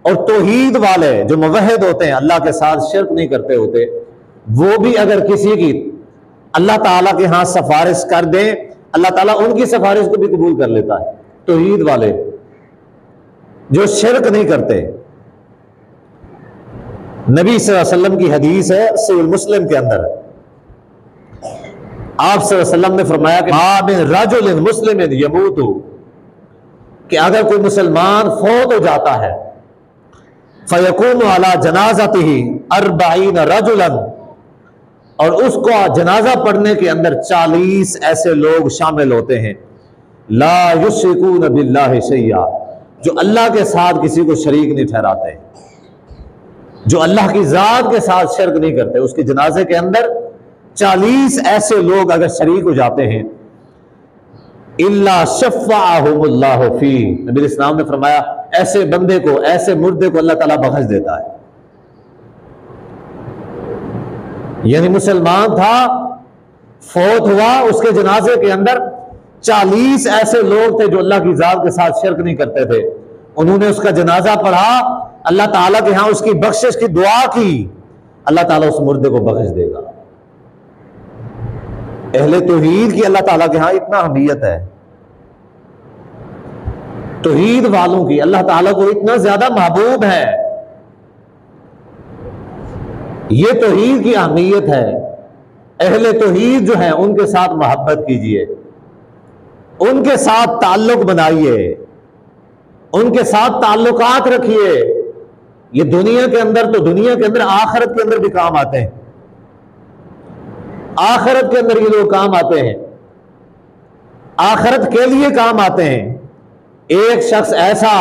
और तौहीद वाले जो मुवहिद होते हैं, अल्लाह के साथ शिरक नहीं करते होते, वो भी अगर किसी की अल्लाह ताला के यहां सिफारिश कर दें, अल्लाह ताला उनकी सिफारिश को भी कबूल कर लेता है। तौहीद वाले जो शिरक नहीं करते। नबी सल्लल्लाहु अलैहि वसल्लम की हदीस है सहीह मुस्लिम के अंदर, आप सल्लल्लाहु अलैहि वसल्लम ने फरमाया कि मा मिन रजुलिन मुस्लिमिन यमूतु, कि अगर कोई मुसलमान फौत हो जाता है, फयकूनु अला जनाज़तिही अर्बईन रजुलन, और उसको जनाजा पढ़ने के अंदर 40 ऐसे लोग शामिल होते हैं, ला युश्रिकून बिल्लाहि शैया, जो अल्लाह के साथ किसी को शरीक नहीं ठहराते, जो अल्लाह की जात के साथ शिरक नहीं करते, उसके जनाजे के अंदर 40 ऐसे लोग अगर शरीक हो जाते हैं, इल्ला शफ़अहुमुल्लाहु फी, नबी इस्लाम ने फरमाया ऐसे बंदे को, ऐसे मुर्दे को अल्लाह ताला बख्श देता है। यानी मुसलमान था, फौत हुआ, उसके जनाजे के अंदर 40 ऐसे लोग थे जो अल्लाह की जात के साथ शिरक नहीं करते थे, उन्होंने उसका जनाजा पढ़ा, अल्लाह ताला के यहां उसकी बख्शिश की दुआ की, अल्लाह ताला उस मुर्दे को बख्श देगा। अहले तौहीद की अल्लाह ताला के यहां इतना अहमियत है, तौहीद वालों की अल्लाह ताला को इतना ज्यादा महबूब है। ये तौहीद की अहमियत है। अहले तौहीद जो है उनके साथ मोहब्बत कीजिए, उनके साथ ताल्लुक बनाइए, उनके साथ ताल्लुकात रखिए। ये दुनिया के अंदर तो दुनिया के अंदर, आखिरत के अंदर भी काम आते हैं, आखिरत के अंदर ये लोग काम आते हैं, आखिरत के लिए काम आते हैं। एक शख्स ऐसा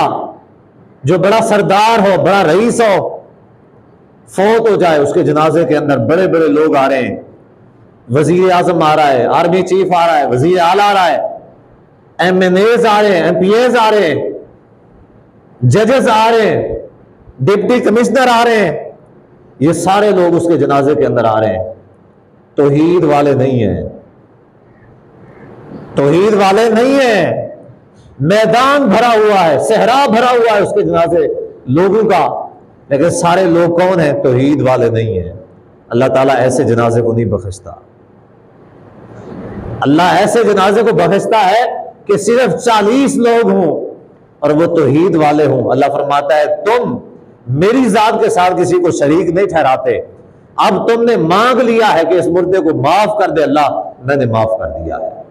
जो बड़ा सरदार हो, बड़ा रईस हो, फौत हो जाए, उसके जनाजे के अंदर बड़े बड़े लोग आ रहे हैं, वजीर आजम आ रहा है, आर्मी चीफ आ रहा है, वजीर आला आ रहा है, MNAs आ रहे हैं, MPAs आ रहे हैं, जजेस आ रहे हैं, डिप्टी कमिश्नर आ रहे हैं, ये सारे लोग उसके जनाजे के अंदर आ रहे हैं। तौहीद वाले नहीं है, तौहीद वाले नहीं है। मैदान भरा हुआ है, सहरा भरा हुआ है उसके जनाजे लोगों का, लेकिन सारे लोग कौन है? तौहीद वाले नहीं है। अल्लाह ताला ऐसे जनाजे को नहीं बख्शता। अल्लाह ऐसे जनाजे को बख्शता है कि सिर्फ 40 लोग हों और वो तौहीद वाले हों। अल्लाह फरमाता है तुम मेरी जात के साथ किसी को शरीक नहीं ठहराते, अब तुमने मांग लिया है कि इस मुर्दे को माफ कर दे, अल्लाह मैंने माफ कर दिया है।